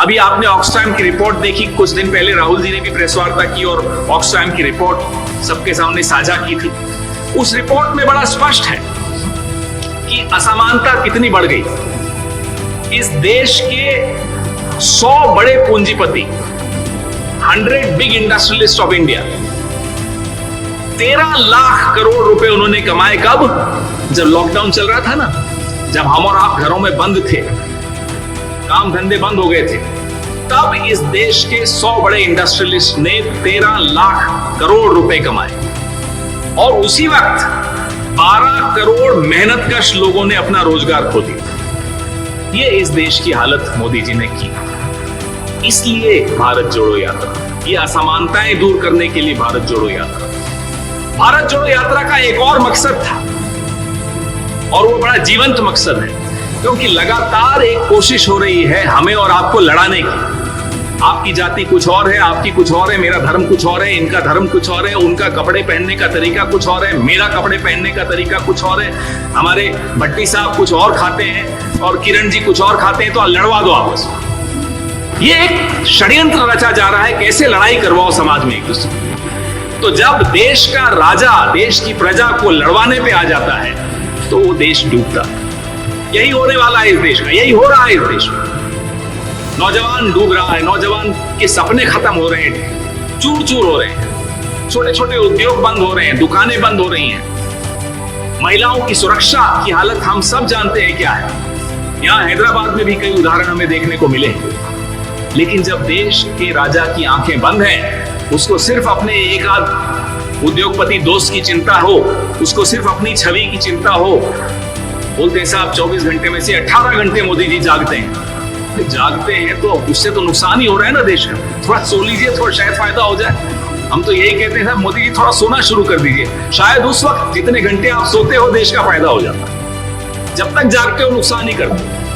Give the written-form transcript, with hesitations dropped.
अभी आपने ऑक्सफैम की रिपोर्ट देखी, कुछ दिन पहले राहुल जी ने भी प्रेस वार्ता की और ऑक्सफैम की रिपोर्ट सबके सामने साझा की थी। उस रिपोर्ट में बड़ा स्पष्ट है कि असमानता कितनी बढ़ गई। इस देश के 100 बड़े पूंजीपति, 100 big industrialist of India, 13 lakh crore रुपए उन्होंने कमाए। कब? जब लॉकडाउन चल रहा था ना, जब हम और आप घरों में बंद थे, काम धंधे बंद हो गए थे, तब इस देश के 100 बड़े इंडस्ट्रियलिस्ट ने 13 लाख करोड़ रुपए कमाए। और उसी वक्त 12 करोड़ मेहनतकश लोगों ने अपना रोजगार खो दिया। ये इस देश की हालत मोदी जी ने की। इसलिए भारत जोड़ो यात्रा, ये असमानताएं दूर करने के लिए भारत जोड़ो यात्रा। भारत जोड़ो यात्रा का एक और मकसद था, और वो बड़ा जीवंत मकसद है, क्योंकि लगातार एक कोशिश हो रही है हमें और आपको लड़ाने की। आपकी जाति कुछ और है, आपकी कुछ और है, मेरा धर्म कुछ और है, इनका धर्म कुछ और है, उनका कपड़े पहनने का तरीका कुछ और है, मेरा कपड़े पहनने का तरीका कुछ और है, हमारे भट्टी साहब कुछ और खाते हैं और किरण जी कुछ और खाते हैं, तो लड़वा दो आपस में। ये एक षड्यंत्र रचा जा रहा है, कैसे लड़ाई करवाओ समाज में एक दूसरे। तो जब देश का राजा देश की प्रजा को लड़वाने पे आ जाता है तो वो देश डूबता। यही होने वाला है इस देश का, यही हो रहा है इस देश में। नौजवान डूब रहा है, नौजवान के सपने खत्म हो रहे हैं, चूर चूर हो रहे हैं, छोटे छोटे उद्योग बंद हो रहे हैं, दुकानें बंद हो रही हैं। महिलाओं की सुरक्षा की हालत हम सब जानते हैं क्या है। यहाँ हैदराबाद में भी कई उदाहरण हमें देखने को मिले। लेकिन जब देश के राजा की आंखें बंद हैं, उसको सिर्फ अपने एक आध उद्योगपति दोस्त की चिंता हो, उसको सिर्फ अपनी छवि की चिंता हो, बोलते हैं साहब 24 घंटे में से 18 घंटे मोदी जी जागते हैं। जागते हैं तो उससे तो नुकसान ही हो रहा है ना देश का। थोड़ा सो लीजिए, थोड़ा शायद फायदा हो जाए। हम तो यही कहते हैं साहब, मोदी जी थोड़ा सोना शुरू कर दीजिए, शायद उस वक्त जितने घंटे आप सोते हो देश का फायदा हो जाता। जब तक जागते हो नुकसान ही करते।